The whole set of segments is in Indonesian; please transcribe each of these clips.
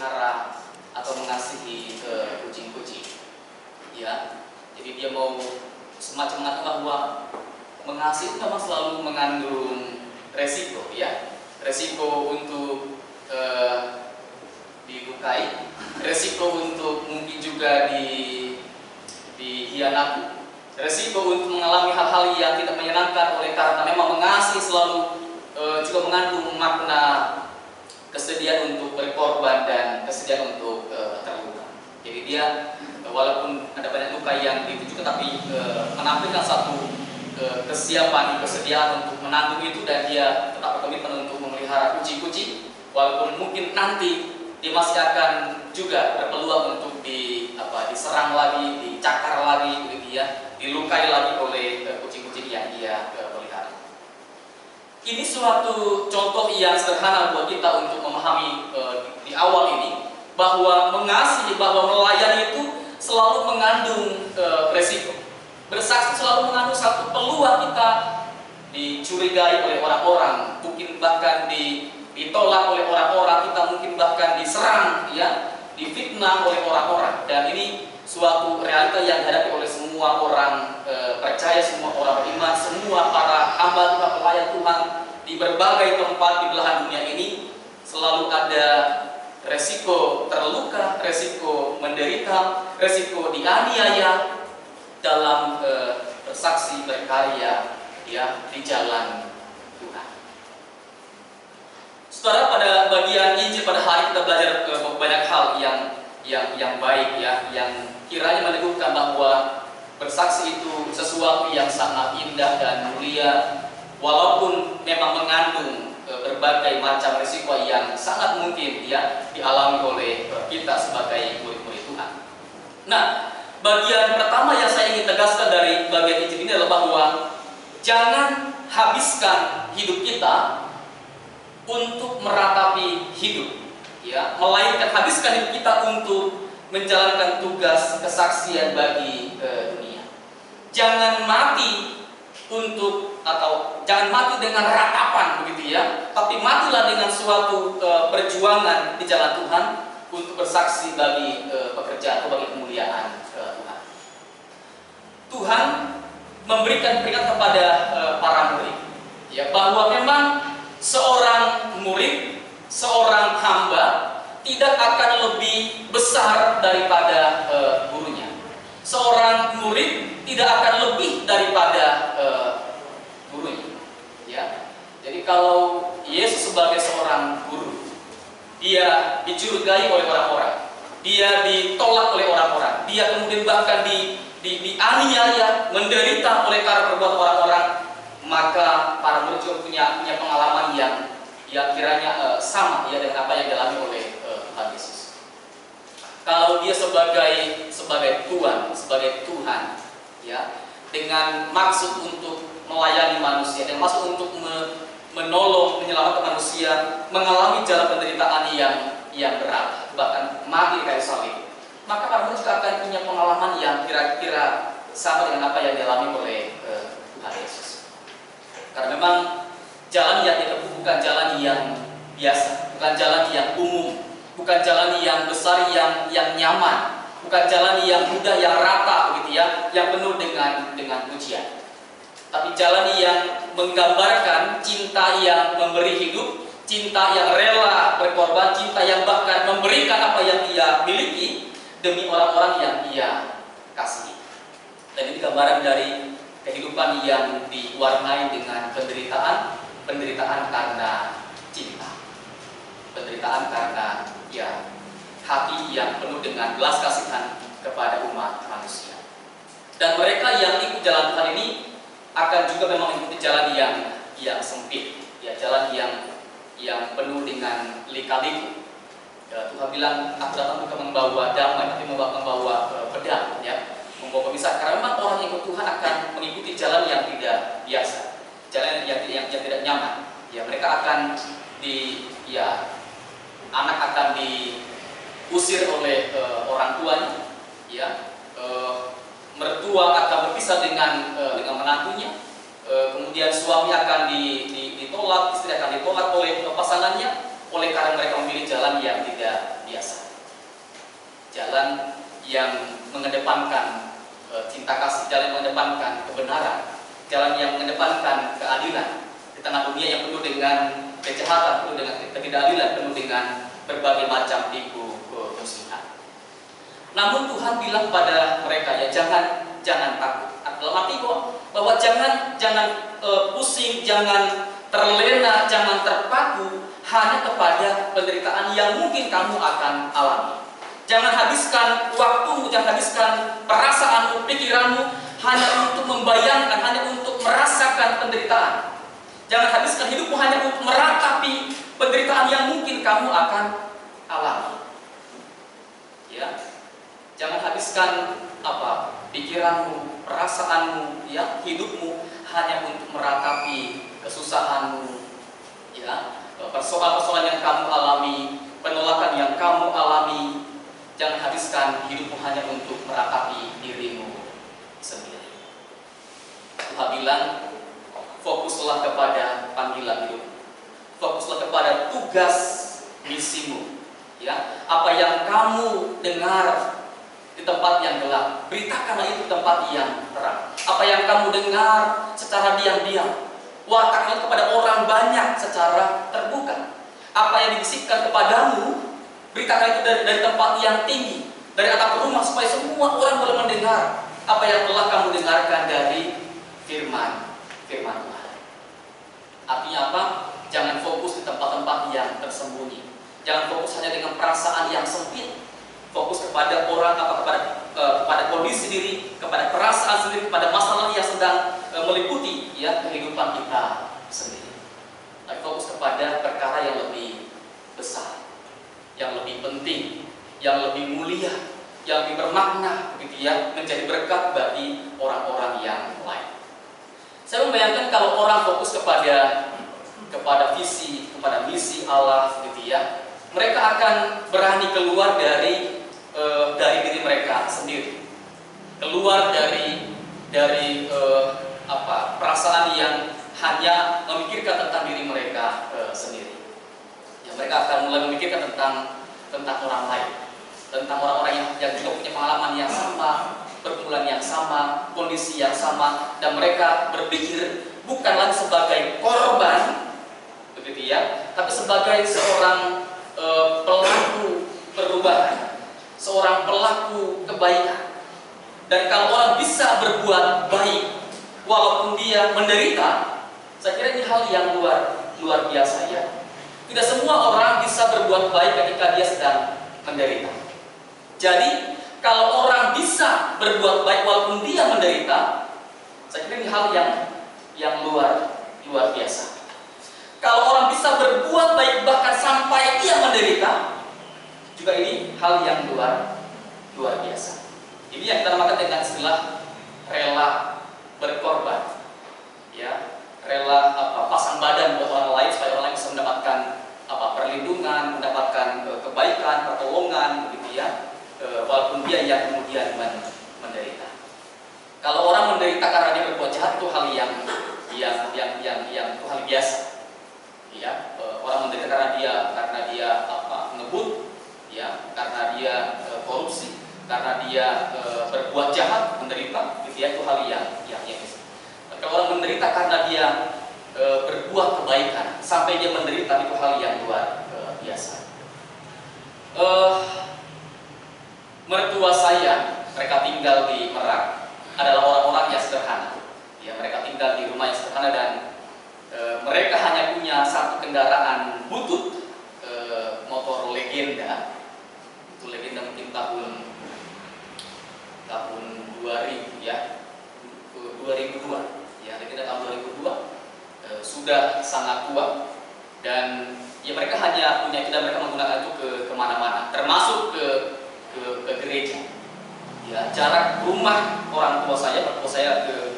memelihara atau mengasihi kucing-kucing. Ya, jadi dia mau semacam mengatakan bahwa mengasihi memang selalu mengandung resiko, ya, resiko untuk dilukai, resiko untuk mungkin juga dihianati, resiko untuk mengalami hal-hal yang tidak menyenangkan oleh karena memang mengasihi selalu juga mengandung makna kesediaan untuk berkorban dan kesediaan untuk terluka. Jadi dia walaupun ada banyak luka yang ditujukan, tapi menampilkan satu kesiapan, kesediaan untuk menanggung itu, dan dia tetap berkomitmen untuk memelihara kucing-kucing walaupun mungkin nanti dia masih akan juga berpeluang untuk diserang lagi, dicakar lagi, begitu ya, dilukai lagi oleh kucing-kucing yang dia pelihara. Ini suatu contoh yang sederhana buat kita untuk memahami di awal ini bahwa mengasihi, bahwa melayani itu selalu mengandung resiko. Bersaksi selalu mengandung satu peluang kita dicurigai oleh orang-orang, mungkin bahkan ditolak oleh orang-orang, kita mungkin bahkan diserang, ya, difitnah oleh orang-orang. Dan ini suatu realita yang dihadapi oleh semua orang percaya, semua orang beriman, semua para hamba Tuhan, pelayan Tuhan di berbagai tempat di belahan dunia ini. Selalu ada resiko terluka, resiko menderita, resiko dianiaya dalam bersaksi, berkarya, ya, di jalan Tuhan. Saudara, pada bagian Injil pada hari kita belajar banyak hal yang baik, ya, yang kiranya meneguhkan bahwa bersaksi itu sesuatu yang sangat indah dan mulia, walaupun memang mengandung berbagai macam risiko yang sangat mungkin, ya, dialami oleh kita sebagai murid-murid Tuhan. Nah, bagian pertama yang saya ingin tegaskan dari bagian Injil ini adalah bahwa jangan habiskan hidup kita untuk meratapi hidup, ya, melainkan habiskan hidup kita untuk menjalankan tugas kesaksian bagi dunia. Jangan mati jangan mati dengan ratapan, begitu ya, tapi matilah dengan suatu perjuangan di jalan Tuhan untuk bersaksi bagi pekerjaan atau bagi kemuliaan Tuhan. Tuhan memberikan peringatan kepada para murid, ya, bahwa memang seorang murid, seorang hamba tidak akan lebih besar daripada gurunya. Seorang murid tidak akan lebih daripada gurunya, ya. Jadi kalau Yesus sebagai seorang guru, dia dicurigai oleh orang-orang, dia ditolak oleh orang-orang, dia kemudian bahkan dianiaya, menderita oleh karena perbuatan orang-orang, maka para murid juga punya pengalaman yang kiranya sama, ya, dengan apa yang dialami oleh Tuhan Yesus. Kalau dia sebagai Tuhan, sebagai Tuhan, ya, dengan maksud untuk melayani manusia, dan maksud untuk menolong, menyelamatkan manusia, mengalami jalan penderitaan yang berat, bahkan mati di kayu salib, maka para murid juga akan punya pengalaman yang kira-kira sama dengan apa yang dialami oleh Tuhan Yesus. Karena memang jalan yang ditempuh bukan jalan yang biasa, bukan jalan yang umum, bukan jalan yang besar, yang nyaman, bukan jalan yang mudah, yang rata, begitu ya, yang penuh dengan ujian. Tapi jalan yang menggambarkan cinta yang memberi hidup, cinta yang rela berkorban, cinta yang bahkan memberikan apa yang ia miliki demi orang-orang yang ia kasihi. Dan ini gambaran dari kehidupan yang diwarnai dengan penderitaan karena cinta, penderitaan karena, ya, hati yang penuh dengan belas kasihan kepada umat manusia. Dan mereka yang ikut jalan Tuhan ini akan juga memang mengikuti jalan yang sempit, ya, jalan yang penuh dengan lika-liku. Ya, Tuhan bilang, aku datang bukan membawa damai, tapi membawa pedang, ya, membawa pemisah. Karena memang orang yang ikut Tuhan akan mengikuti jalan yang tidak biasa, jalan yang tidak nyaman. Ya, mereka akan anak akan diusir oleh orang tuanya, ya, mertua akan berpisah dengan menantunya, kemudian suami akan ditolak, istri akan ditolak oleh pasangannya, oleh karena mereka memilih jalan yang tidak biasa, jalan yang mengedepankan cinta kasih, jalan yang mengedepankan kebenaran, jalan yang mengedepankan keadilan di tengah dunia yang penuh dengan kejahatan, penuh dengan ketidakadilan, penuh dengan berbagai macam tipu muslihat. Namun Tuhan bilang pada mereka, ya jangan takut. Dalam arti bahwa jangan pusing, jangan terlena, jangan terpaku hanya kepada penderitaan yang mungkin kamu akan alami. Jangan habiskan waktu, jangan habiskan perasaanmu, pikiranmu hanya untuk membayangkan, hanya untuk merasakan penderitaan. Jangan habiskan hidupmu hanya untuk meratapi penderitaan yang mungkin kamu akan alami. Ya, jangan habiskan pikiranmu, perasaanmu, ya, hidupmu hanya untuk meratapi kesusahanmu, ya, persoalan-persoalan yang kamu alami, penolakan yang kamu alami. Jangan habiskan hidupmu hanya untuk meratapi dirimu sendiri. Tuhan bilang, fokuslah kepada panggilan hidup, fokuslah kepada tugas misimu. Ya, apa yang kamu dengar di tempat yang gelap, beritakanlah itu tempat yang terang. Apa yang kamu dengar secara diam-diam, wartakanlah kepada orang banyak secara terbuka. Apa yang dibisikkan kepadamu, beritakan itu dari tempat yang tinggi, dari atap rumah, supaya semua orang boleh mendengar apa yang telah kamu dengarkan dari firman Tuhan. Artinya apa? Jangan fokus di tempat-tempat yang tersembunyi. Jangan fokus hanya dengan perasaan yang sempit. Fokus kepada orang, kepada kondisi diri, kepada perasaan sendiri, kepada masalah yang sedang meliputi, ya, kehidupan kita sendiri. Tapi fokus kepada perkara yang lebih besar, yang lebih penting, yang lebih mulia, yang lebih bermakna, begitu ya, menjadi berkat bagi orang-orang yang lain. Saya membayangkan kalau orang fokus kepada visi, kepada misi Allah, begitu ya, mereka akan berani keluar dari diri mereka sendiri, keluar dari perasaan yang hanya memikirkan tentang diri mereka sendiri. Ya, mereka akan mulai memikirkan tentang orang lain, tentang orang-orang yang juga punya pengalaman yang sama, pergumulan yang sama, kondisi yang sama, dan mereka berpikir bukan lagi sebagai korban, begitu ya, tapi sebagai seorang pelaku perubahan, seorang pelaku kebaikan. Dan kalau orang bisa berbuat baik walaupun dia menderita, saya kira ini hal yang luar biasa, ya. Tidak semua orang bisa berbuat baik ketika dia sedang menderita. Jadi kalau orang bisa berbuat baik walaupun dia menderita, saya kira ini hal yang luar biasa. Kalau orang bisa berbuat baik bahkan sampai dia menderita, juga ini hal yang luar biasa. Ini yang kita namakan dengan istilah rela berkorban, ya, rela pasang badan buat orang lain supaya orang lain bisa mendapatkan perlindungan, mendapatkan kebaikan, pertolongan, begitu ya, walaupun dia yang kemudian menderita. Kalau orang menderita karena dia berbuat jahat, itu hal yang itu hal biasa, ya. Orang menderita karena dia ngebut, ya, karena dia korupsi, karena dia berbuat jahat, menderita, gitu ya, itu hal yang biasa. Kalau orang menderita karena dia berbuat kebaikan sampai dia menderita, itu hal yang luar biasa. Mertua saya, mereka tinggal di Merak, adalah orang-orang yang sederhana. Ya, mereka tinggal di rumah yang sederhana dan mereka hanya punya satu kendaraan butut, motor legenda. Itu legenda mungkin tahun 2000, ya, 2002. Ya, legenda tahun 2002. Sudah sangat tua, dan ya mereka hanya punya, dan mereka menggunakan itu ke kemana-mana, termasuk ke gereja. Ya, jarak rumah orang tua saya ke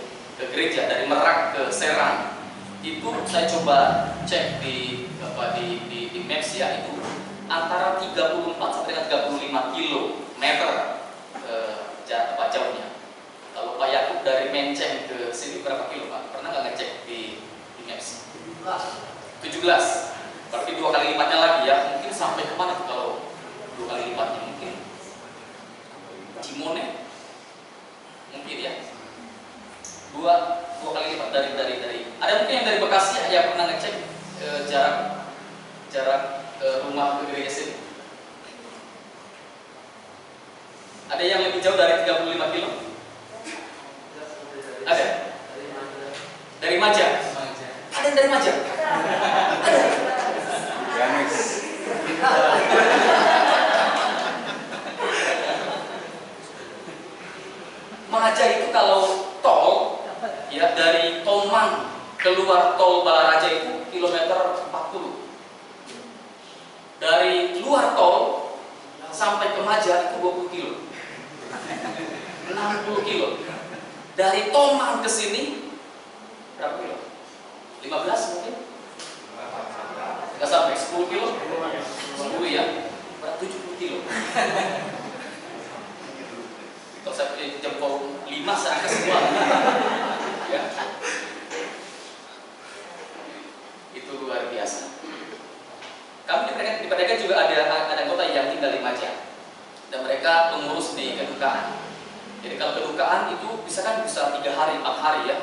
gereja dari Merak ke Serang itu saya coba cek di Maps, ya, itu antara 34 sampai dengan 35 kilometer jauhnya. Kalau Pak Yakub dari Menceng ke sini berapa kilo, Pak? Pernah nggak ngecek di Maps? 17. Berarti 2 kali lipatnya lagi ya. Mungkin sampai kemana tuh kalau 2 kali lipatnya? Mungkin Cimone, mungkin ya. Dua kali lipat dari. Ada mungkin yang dari Bekasi ya pernah ngecek jarak rumah ke gereja sini. Ada yang lebih jauh dari 35 kilo? Ada. Dari Maja. Ada yang dari Maja? Ada. Maja itu kalau tol ya dari Tomang keluar tol Balaraja itu kilometer 40. Dari luar tol sampai ke Maja itu 20 kilo. 60 kilo. Dari Tomang ke sini berapa kilo? 15 mungkin? Nggak sampai 10 kilo? 10 ya? Berarti 70 kilo. Kalau saya pilih jempol 5 saya angkat semua. Ya. Itu luar biasa. Kami di Pedagang juga ada anggota yang tinggal di Maja. Dan mereka pengurus di kedukaan. Jadi kalau kedukaan itu bisa 3 hari, 4 hari ya.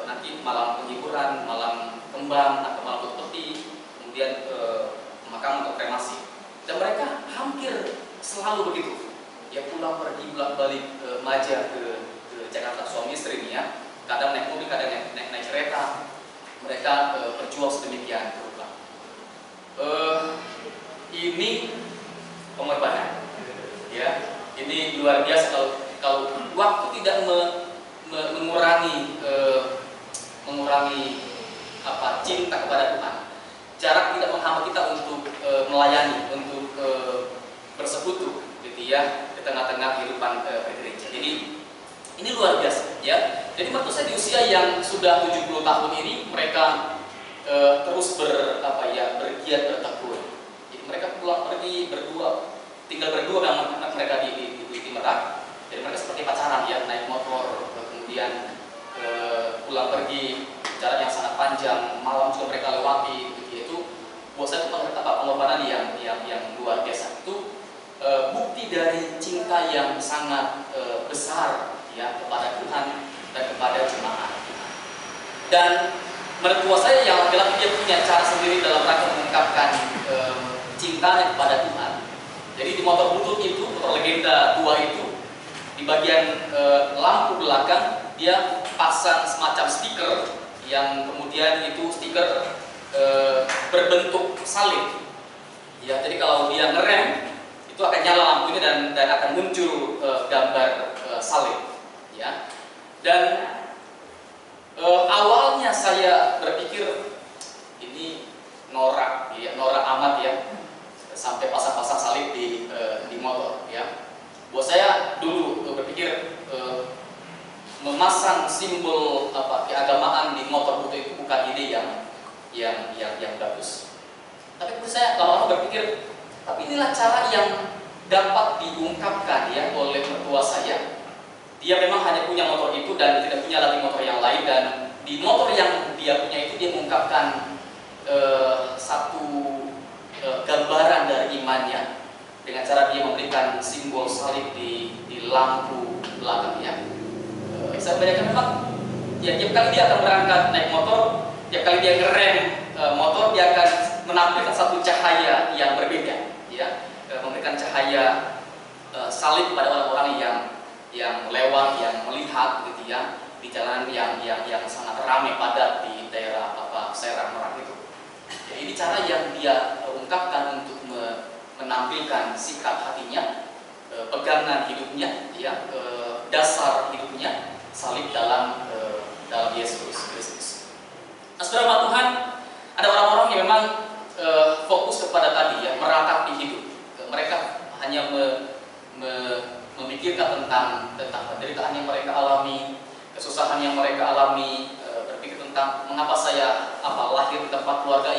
Nanti malam penghiburan, malam kembang, atau malam peti, kemudian pemakaman atau kremasi. Dan mereka hampir selalu begitu. Ya pulang pergi balik Maja ke Jakarta, suami istri ini ya. Kadang naik mobil, kadang naik kereta. Mereka berjuang sedemikian rupa. Ini pengorbanan. Ya, ini luar biasa kalau waktu tidak mengurangi cinta kepada Tuhan. Jarak tidak menghambat kita untuk melayani, untuk bersekutu, gitu ya, di tengah-tengah kehidupan gereja. Jadi ini luar biasa, ya. Jadi menurut saya di usia yang sudah 70 tahun ini mereka terus bergiat bertekun. Jadi mereka pulang pergi tinggal berdua dengan anak mereka di Merak. Jadi mereka seperti pacaran ya, naik motor, kemudian pulang pergi jarak yang sangat panjang, malam juga mereka lewati. Itu buat saya itu pengorbanan yang luar biasa. Itu bukti dari cinta yang sangat besar ya kepada Tuhan dan kepada jemaat. Dan mertua saya yang laki-laki dia punya cara sendiri dalam rangka mengungkapkan cintanya kepada Tuhan. Jadi di motor butut itu, motor legenda tua itu, di bagian lampu belakang dia pasang semacam stiker yang kemudian itu stiker berbentuk salib. Ya, jadi kalau dia ngerem itu akan nyala lampunya dan akan muncul gambar salib. Ya, dan awalnya saya berpikir ini norak, ya, norak amat ya, sampai pasang-pasang salib di motor. Ya, buat saya dulu berpikir memasang simbol keagamaan di motor butut itu bukan ide yang bagus. Tapi saya lama-lama berpikir, tapi inilah cara yang dapat diungkapkan ya oleh mertua saya. Dia memang hanya punya motor itu dan tidak punya lagi motor yang lain, dan di motor yang dia punya itu dia mengungkapkan satu gambaran dari imannya dengan cara dia memberikan simbol salib di lampu belakangnya. Saya bayangkan memang ya tiap kali dia akan berangkat naik motor, tiap kali dia ngerem motor, dia akan menampilkan satu cahaya yang berbeda, ya, memberikan cahaya salib pada orang-orang yang lewat, yang melihat, gitu ya, di jalan yang sangat ramai padat di daerah Serang Merak itu. Ya, ini cara yang dia ungkapkan untuk menampilkan sikap hatinya, pegangan hidupnya, ya, dasar hidupnya, salib dalam Yesus Kristus. Nah, saudara Tuhan, ada orang-orang yang memang fokus kepada tadi ya, meratapi hidup. Mereka hanya memikirkan tentang penderitaan yang mereka alami, kesusahan yang mereka alami, berpikir tentang mengapa saya lahir di tempat keluarga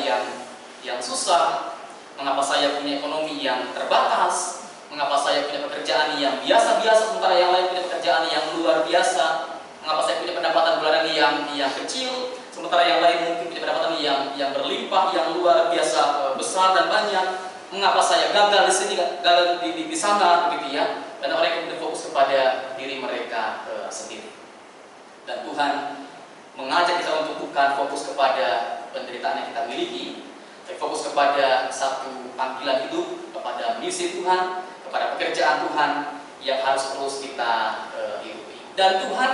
yang susah, mengapa saya punya ekonomi yang terbatas, mengapa saya punya pekerjaan yang biasa-biasa sementara yang lain punya pekerjaan yang luar biasa, mengapa saya punya pendapatan bulanan yang kecil, Sementara yang lain mungkin punya pendapatan yang berlimpah, yang luar biasa besar dan banyak. Mengapa saya gagal di sini, gagal di sana, begitu ya? Karena mereka kemudian fokus kepada diri mereka sendiri. Dan Tuhan mengajak kita untuk bukan fokus kepada penderitaan yang kita miliki, tapi fokus kepada satu panggilan hidup, kepada misi Tuhan, kepada pekerjaan Tuhan yang harus terus kita hidupi. Dan Tuhan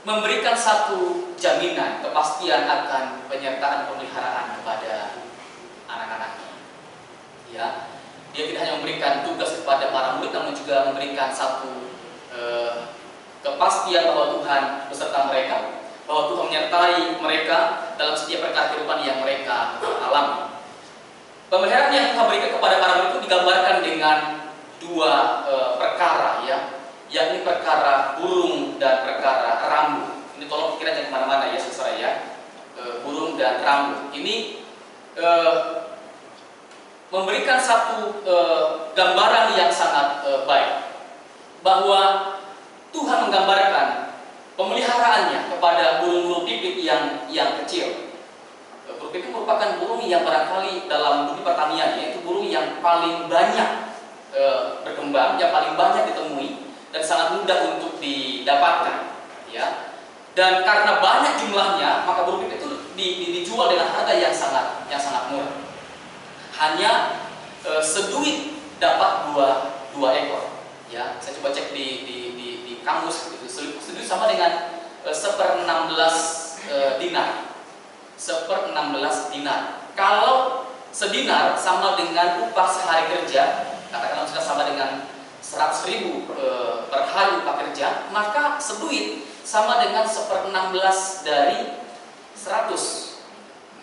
memberikan satu jaminan, kepastian akan penyertaan pemeliharaan kepada anak-anaknya. Ya, Dia tidak hanya memberikan tugas kepada para murid, namun juga memberikan satu kepastian bahwa Tuhan beserta mereka, bahwa Tuhan menyertai mereka dalam setiap perkara kehidupan yang mereka alami. Pemeliharaan yang Tuhan berikan kepada para murid itu digambarkan dengan dua perkara, ya, yakni perkara burung dan perkara rambut. Ini tolong pikiran jangan kemana-mana ya, saudara ya. Burung dan rambut ini memberikan satu gambaran yang sangat baik, bahwa Tuhan menggambarkan pemeliharaannya kepada burung-burung pipit yang kecil. Burung pipit merupakan burung yang barangkali dalam dunia pertanian, yaitu burung yang paling banyak berkembang, yang paling banyak ditemui dan sangat mudah untuk didapatkan, ya. Dan karena banyak jumlahnya, maka burung pipit itu dijual dengan harga yang sangat murah. Hanya seduit dapat dua ekor. Ya, saya coba cek di kamus gitu. Seduit sama dengan 1/16 dinar. 1/16 dinar. Kalau sedinar sama dengan upah sehari kerja, katakanlah sudah sama dengan 100.000 per hari upah kerja, maka seduit sama dengan 1/16 dari 100.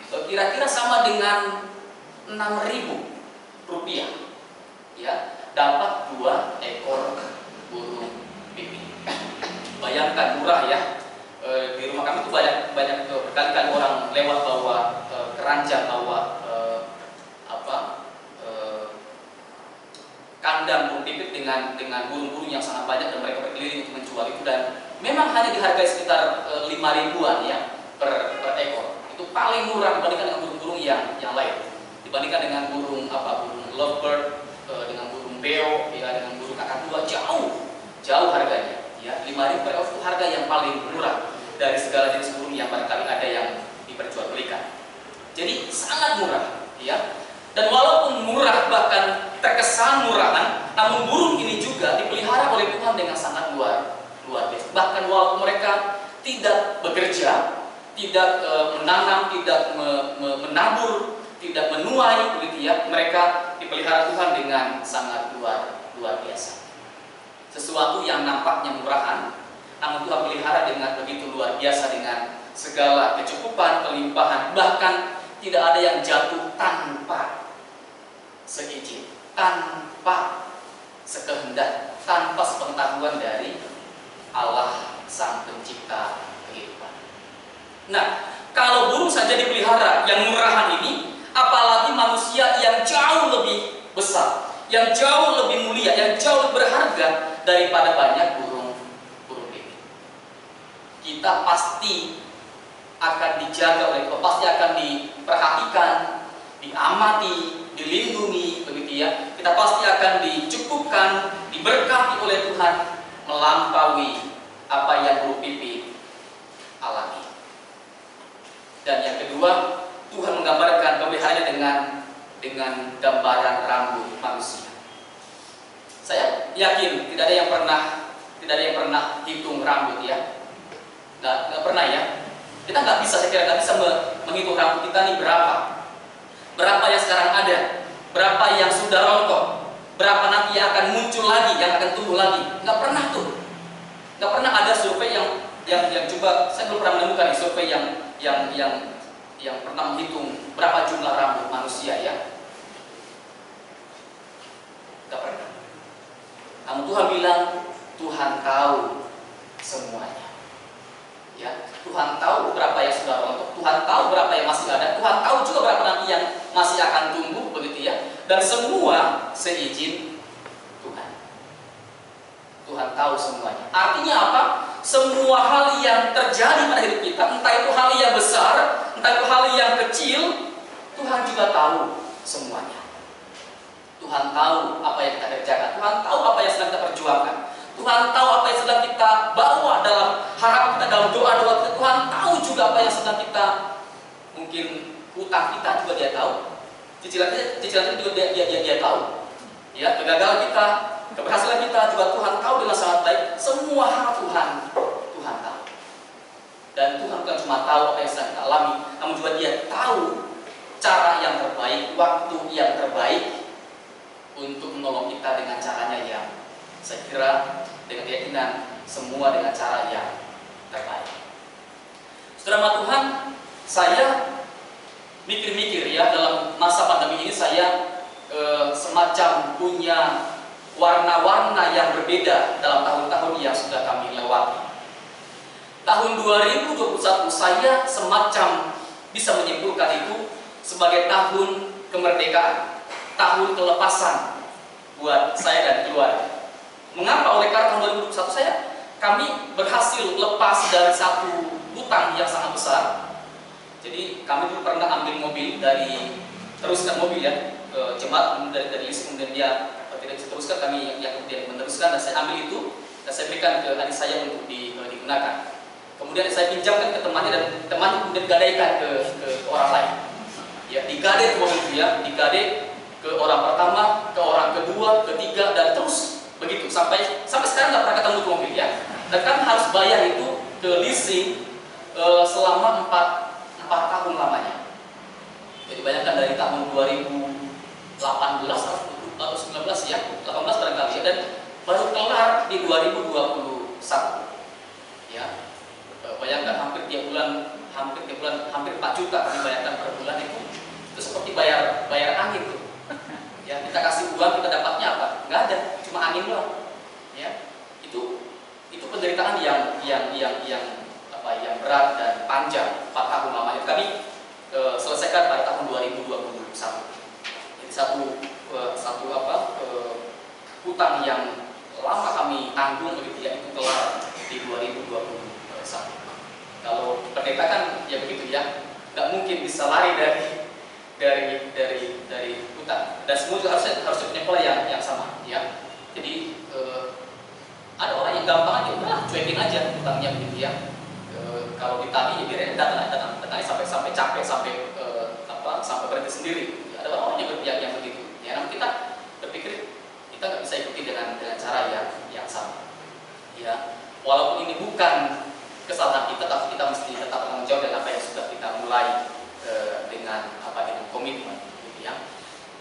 Kira-kira sama dengan 6.000 rupiah, ya, dapat 2 ekor burung pipit. Bayangkan murah ya. Di rumah kami itu banyak berkali-kali orang lewat bawa keranjang, bawa kandang burung pipit dengan burung-burung yang sangat banyak, dan mereka berkeliling untuk menjual itu, dan memang hanya dihargai sekitar 5.000-an ya per ekor. Itu paling murah dibandingkan dengan burung-burung yang lain. Dibandingkan dengan burung lovebird, dengan burung beo, ya, dengan burung kakadua, jauh harganya. Ya, 5.000 per ekor itu harga yang paling murah dari segala jenis burung yang barangkali ada yang diperjualbelikan. Jadi sangat murah, ya. Dan walaupun murah, bahkan terkesan murahan, namun burung ini juga dipelihara oleh Tuhan dengan sangat luar biasa. Bahkan walaupun mereka tidak bekerja, tidak menanam, tidak menabur, tidak menuai, begitu ya, mereka dipelihara Tuhan dengan sangat luar biasa. Sesuatu yang nampaknya murahan, namun Tuhan pelihara dengan begitu luar biasa, dengan segala kecukupan, kelimpahan, bahkan tidak ada yang jatuh tanpa seizin, tanpa sekehendak, tanpa sepengetahuan dari Allah Sang Pencipta kehidupan. Nah, kalau burung saja dipelihara yang murahan ini, apalagi manusia yang jauh lebih besar, yang jauh lebih mulia, yang jauh lebih berharga daripada banyak burung pipit. Kita pasti akan dijaga oleh Tuhan, pasti akan diperhatikan, diamati, dilindungi, begitu ya. Kita pasti akan dicukupkan, diberkati oleh Tuhan melampaui apa yang burung pipit alami. Dan yang kedua, Tuhan menggambarkan pemeliharaannya dengan gambaran rambut manusia. Saya yakin tidak ada yang pernah hitung rambut ya, nggak pernah ya. Kita nggak bisa, saya kira nggak bisa menghitung rambut kita nih berapa yang sekarang ada, berapa yang sudah rontok, berapa nanti yang akan muncul lagi, yang akan tumbuh lagi. Nggak pernah tuh, nggak pernah ada survei yang coba, saya belum pernah menemukan di survei yang pernah menghitung berapa jumlah rambut manusia ya. Nggak pernah. Namun Tuhan bilang, Tuhan tahu semuanya. Ya, Tuhan tahu berapa yang sudah rontok, Tuhan tahu berapa yang masih ada, Tuhan tahu juga berapa nanti yang masih akan tumbuh, begitu ya. Dan semua seizin Tuhan. Tuhan tahu semuanya. Artinya apa? semua hal yang terjadi pada hidup kita, entah itu hal yang besar, entah itu hal yang kecil, Tuhan juga tahu semuanya. Tuhan tahu apa yang kita kerjakan, Tuhan tahu apa yang sedang kita perjuangkan, Tuhan tahu apa yang sedang kita bawa dalam harapan kita, dalam doa-doa kita. Tuhan tahu juga apa yang sedang kita, mungkin utang kita juga Dia tahu, cicilan juga dia tahu. Ya, kegagalan kita, keberhasilan kita juga Tuhan tahu dengan sangat baik. Semua hal Tuhan tahu. Dan Tuhan bukan cuma tahu apa yang sedang kita alami, namun juga Dia tahu cara yang terbaik, waktu yang terbaik untuk menolong kita dengan caranya yang saya kira dengan keyakinan semua dengan cara yang terbaik. Saudara Tuhan, saya mikir-mikir ya, dalam masa pandemi ini saya semacam punya warna-warna yang berbeda dalam tahun-tahun yang sudah kami lewati. Tahun 2021 saya semacam bisa menyimpulkan itu sebagai tahun kemerdekaan, tahun kelepasan buat saya dan keluarga. Mengapa? Oleh karena tahun 2021 kami berhasil lepas dari satu hutang yang sangat besar. Jadi kami dulu pernah ambil mobil teruskan mobil ya ke jemaat, dari list, kemudian dia tidak bisa teruskan, kami yang kemudian meneruskan, dan saya ambil itu dan saya berikan ke adik saya untuk digunakan. Kemudian saya pinjamkan ke temannya dan temannya kemudian gadaikan ke orang lain. Ya, digade ke mobil itu ya, digade ke orang pertama, ke orang kedua, ketiga, dan terus begitu sampai sekarang nggak pernah ketemu tuh mobil ya. Dan kan harus bayar itu ke leasing selama 4 tahun lamanya. Jadi bayangkan dari tahun 2018 atau 19 ya, 18 barangkali ya, dan baru kelar di 2021 ya. Bayangkan hampir tiap bulan hampir 4 juta kami bayarkan per bulan itu seperti bayar angin tuh. Ya, kita kasih uang, kita dapatnya apa? Nggak ada, cuma angin doang. Ya, itu penderitaan yang berat dan panjang, 4 tahun lamanya. Kami selesaikan pada tahun 2021. Jadi satu hutang yang lama kami tanggung begitu ya, itu kelar di 2021. Kalau pendeta kan ya begitu ya, nggak mungkin bisa lari dari hutang, dan semua juga harus punya pola yang sama ya. Jadi ada orang yang gampang aja, udah cuekin aja hutangnya begitu ya. Kalau ditagih ya biarin datang sampai capek, sampai berhenti sendiri. Ada orang yang begitu ya. Namun kita berpikir kita nggak bisa ikuti dengan cara yang sama ya. Walaupun ini bukan kesalahan kita, tapi kita mesti tetap tanggung jawab dengan apa yang sudah kita mulai dengan komitmen gitu ya.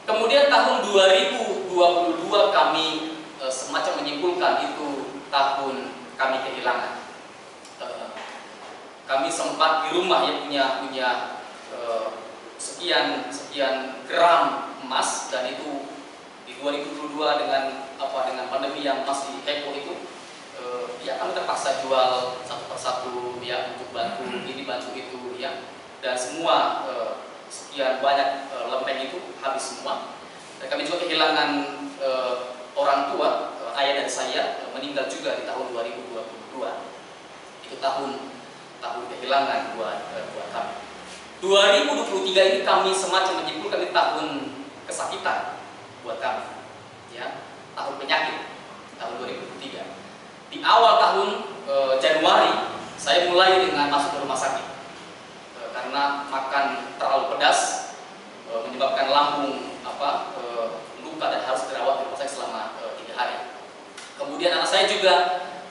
Kemudian tahun 2022 kami semacam menyimpulkan itu tahun kami kehilangan. Kami sempat di rumah ya punya sekian gram emas, dan itu di 2022 dengan pandemi yang masih heboh itu ya kami terpaksa jual satu persatu ya, untuk bantu ini bantu itu ya, dan semua sekian banyak lempeng itu habis semua. Dan kami juga kehilangan orang tua, ayah dan saya meninggal juga di tahun 2022. Itu tahun kehilangan buat kami. 2023 ini kami semacam menyimpulkan di tahun kesakitan buat kami ya, tahun penyakit, tahun 2023. Di awal tahun Januari saya mulai dengan masuk ke rumah sakit karena makan terlalu pedas menyebabkan lambung luka dan harus dirawat di rumah sakit selama 3 hari. Kemudian anak saya juga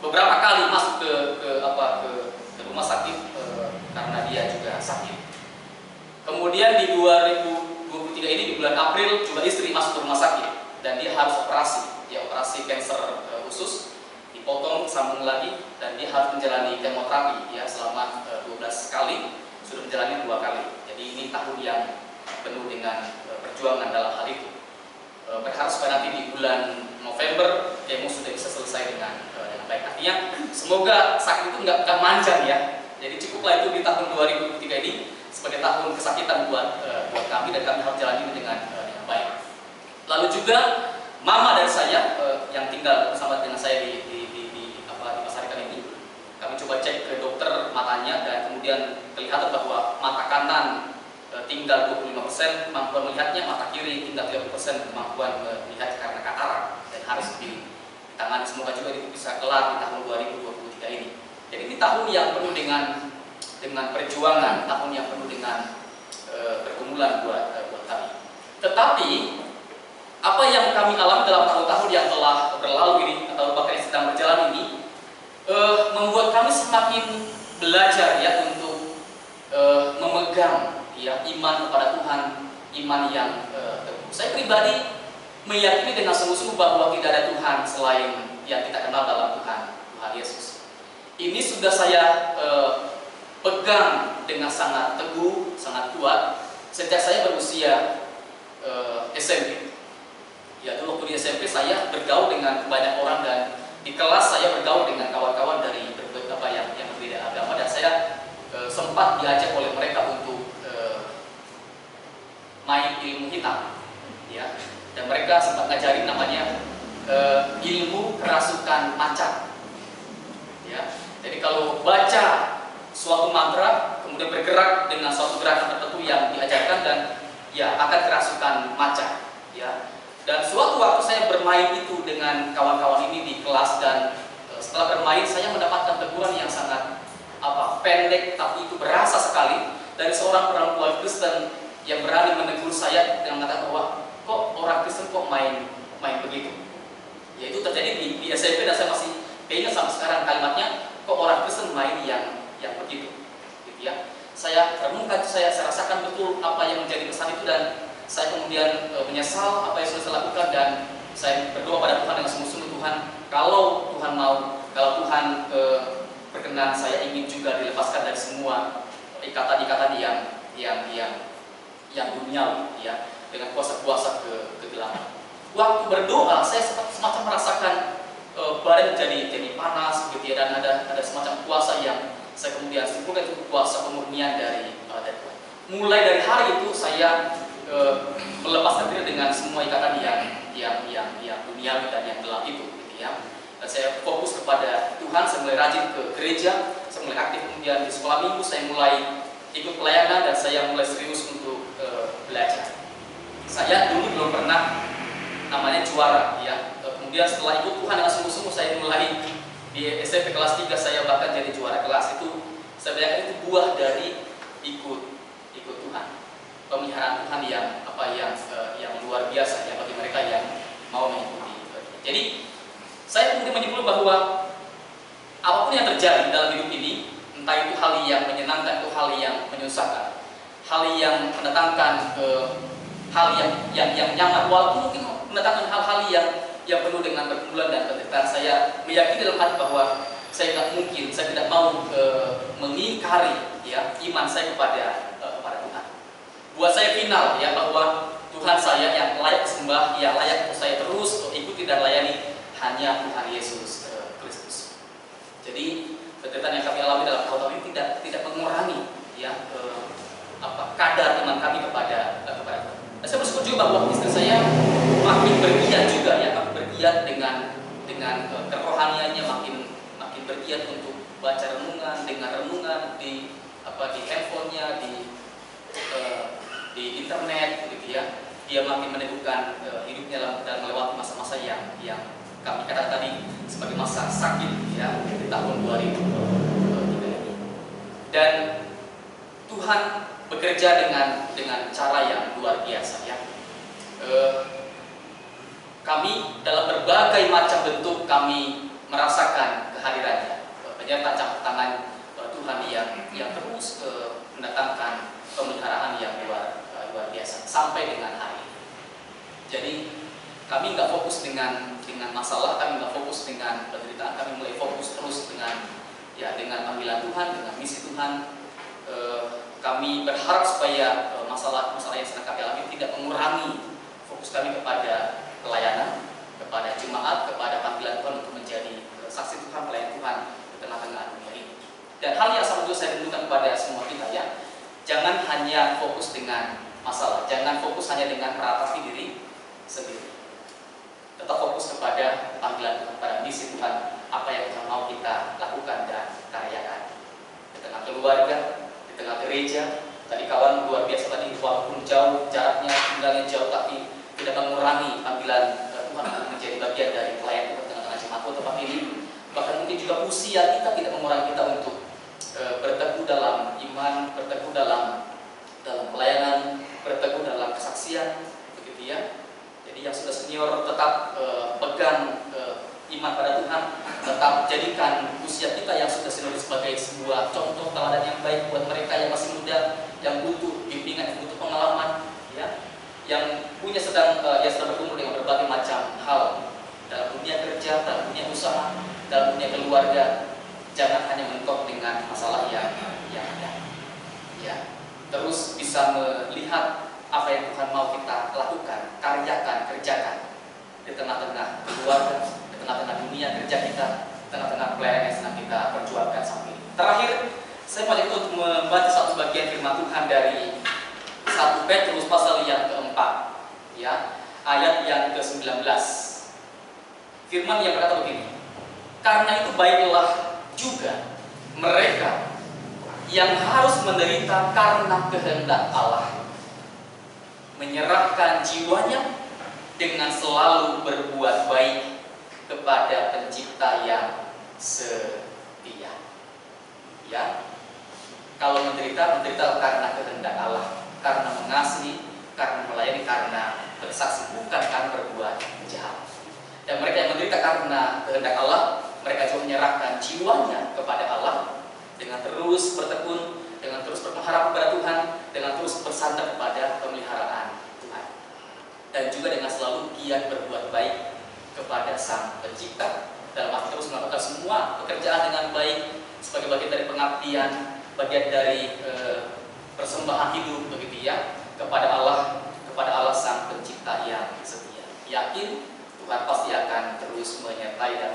beberapa kali masuk ke rumah sakit karena dia juga sakit. Kemudian di 2023 ini di bulan April juga istri masuk ke rumah sakit dan dia harus operasi kanker usus, dipotong sambung lagi, dan dia harus menjalani kemoterapi ya selama 12 kali, sudah menjalani 2 kali. Jadi ini tahun yang penuh dengan perjuangan dalam hal itu. Berharap supaya nanti di bulan November kemo sudah bisa selesai dengan baik. Artinya semoga sakit itu nggak manjang ya. Jadi cukuplah itu di tahun 2023 ini sebagai tahun kesakitan buat kami, dan kami harus jalani dengan baik. Lalu juga mama dari saya yang tinggal bersama dengan saya di Pasarikan ini, kami coba cek ke dokter matanya dan kemudian kelihatan bahwa mata kanan tinggal 25% kemampuan melihatnya, mata kiri tinggal 30% kemampuan melihat karena katarak dan harus ditangani. Semoga juga itu bisa kelar di tahun 2023 ini. Jadi ini tahun yang penuh dengan perjuangan, tahun yang penuh dengan pergumulan buat kami. Tetapi apa yang kami alami dalam tahun-tahun yang telah berlalu ini atau bahkan yang sedang berjalan ini membuat kami semakin belajar ya untuk memegang ya iman kepada Tuhan, iman yang teguh. Saya pribadi meyakini dengan sungguh-sungguh bahwa tidak ada Tuhan selain yang kita kenal dalam Tuhan Yesus. Ini sudah saya pegang dengan sangat teguh, sangat kuat sejak saya berusia SMP. Ya, dulu waktu di SMP saya bergaul dengan banyak orang dan di kelas saya bergaul dengan kawan-kawan dari beberapa yang berbeda agama dan saya sempat diajak oleh mereka untuk main ilmu hitam, ya. Dan mereka sempat ngajarin namanya ilmu kerasukan macan. Ya. Jadi kalau baca suatu mantra kemudian bergerak dengan suatu gerakan tertentu yang diajarkan dan ya akan kerasukan macan, ya. Dan suatu waktu saya bermain itu dengan kawan-kawan ini di kelas dan setelah bermain saya mendapatkan teguran yang sangat pendek tapi itu berasa sekali dari seorang perempuan Kristen yang berani menegur saya dengan mengatakan bahwa kok orang Kristen kok main begitu. Ya itu terjadi di SMP dan saya masih keingat sampai sekarang kalimatnya, kok orang Kristen main yang begitu, gitu ya. Saya renungkan, saya rasakan betul apa yang menjadi pesan itu dan saya kemudian menyesal apa yang sudah saya lakukan dan saya berdoa pada Tuhan dengan sungguh-sungguh, Tuhan, kalau Tuhan mau, kalau Tuhan berkenan, saya ingin juga dilepaskan dari semua ikatan-ikatan yang duniawi, ya, dengan kuasa-kuasa kegelapan. Waktu berdoa, saya semacam merasakan badan jadi panas, gitu ya, dan ada semacam kuasa yang saya kemudian simpulkan itu kuasa pemurnian dari Tuhan. Mulai dari hari itu saya melepaskan diri dengan semua ikatan yang duniawi dan yang gelap itu, gitu ya. Dan saya fokus kepada Tuhan, saya mulai rajin ke gereja, saya mulai aktif kemudian di sekolah minggu, saya mulai ikut pelayanan dan saya mulai serius untuk belajar. Saya dulu belum pernah namanya juara, ya. Kemudian setelah ikut Tuhan dengan sungguh-sungguh, saya mulai di SMP kelas 3 saya bahkan jadi juara kelas. Itu saya bayangkan itu buah dari ikut Tuhan, pemeliharaan Tuhan yang luar biasa ya bagi mereka yang mau mengikuti. Jadi saya kemudian menyimpulkan bahwa apapun yang terjadi dalam hidup ini, entah itu hal yang menyenangkan, itu hal yang menyusahkan, hal yang mendatangkan hal yang nyaman, walaupun mungkin mendatangkan hal-hal yang penuh dengan pergumulan dan penderitaan, saya meyakini dalam hati bahwa saya tidak mau mengingkari ya iman saya kepada Tuhan. Buat saya final ya bahwa Tuhan saya yang layak disembah, yang layak untuk saya terus ikuti dan layani hanya Tuhan Yesus Kristus. Jadi penderitaan yang kami alami dalam tahun ini tidak mengurangi ya kadar iman kami kepada Tuhan. Dan saya bersyukur juga bahwa istri saya makin bergiat juga ya, makin bergiat dengan kerohaniannya, makin bergiat untuk baca renungan, dengar renungan di handphonenya, di internet, gitu ya. Dia makin meneguhkan hidupnya dalam melewati masa-masa yang kami katakan tadi sebagai masa sakit ya di tahun 2023 ini. Dan Tuhan bekerja dengan cara yang luar biasa ya. Kami dalam berbagai macam bentuk kami merasakan kehadirannya, penyertaan campur tangan Tuhan yang terus mendatangkan pemeliharaan yang luar biasa sampai dengan hari ini. Jadi kami nggak fokus dengan masalah, kami nggak fokus dengan penderitaan, kami mulai fokus terus dengan panggilan Tuhan, dengan misi Tuhan. Kami berharap supaya masalah yang sedang kami alami tidak mengurangi fokus kami kepada pelayanan, kepada jemaat, kepada panggilan Tuhan untuk menjadi saksi Tuhan, pelayan Tuhan di tengah-tengah dunia ini. Dan hal yang sama juga saya rindukan kepada semua kita ya, jangan hanya fokus dengan masalah, jangan fokus hanya dengan meratapi diri sendiri. Tetap fokus kepada panggilan Tuhan, pada misi Tuhan, apa yang Tuhan mau kita lakukan dan karyakan. keluarga, di tengah gereja. Tadi kawan luar biasa tadi, walaupun jauh jaraknya, tinggalnya jauh, tapi tidak mengurangi panggilan Tuhan untuk menjadi bagian dari pelayan di tengah-tengah jemaat tempat ini. Bahkan mungkin juga usia kita tidak mengurangi kita untuk berteguh dalam iman, berteguh dalam pelayanan, berteguh dalam kesaksian, begitu ya. Jadi yang sudah senior tetap pegang iman pada Tuhan, tetap jadikan usia kita yang sudah senior sebagai sebuah contoh teladan yang baik buat mereka yang masih muda, yang butuh bimbingan, yang butuh pengalaman, ya, yang sedang bergumul dengan berbagai macam hal dalam dunia kerja, dalam dunia usaha, dalam dunia keluarga. Jangan hanya mentok dengan masalah yang ada, ya. Terus bisa melihat apa yang Tuhan mau kita lakukan, karyakan, kerjakan di tengah-tengah keluarga, di tengah-tengah dunia kerja kita, di tengah-tengah pelayanan yang sedang kita perjuangkan saat ini. Terakhir, saya mau untuk membaca satu bagian firman Tuhan dari 1 Petrus pasal yang keempat, ya, ayat yang ke-19. Firman yang berkata begini, karena itu baiklah juga mereka yang harus menderita karena kehendak Allah, menyerahkan jiwanya dengan selalu berbuat baik kepada Pencipta yang setia. Ya, kalau menderita karena kehendak Allah, karena mengasihi, karena melayani, karena bersaksi, bukan karena berbuat jahat. Dan mereka yang menderita karena kehendak Allah, mereka juga menyerahkan jiwanya kepada Allah dengan terus bertekun, dengan terus berharap kepada Tuhan, dengan terus bersandar kepada pemeliharaan Tuhan, dan juga dengan selalu giat berbuat baik kepada Sang Pencipta, dalam arti terus melakukan semua pekerjaan dengan baik sebagai bagian dari pengabdian, bagian dari persembahan hidup, begitu ya, kepada Allah Sang Pencipta yang setia. Yakin Tuhan pasti akan terus menyertai dan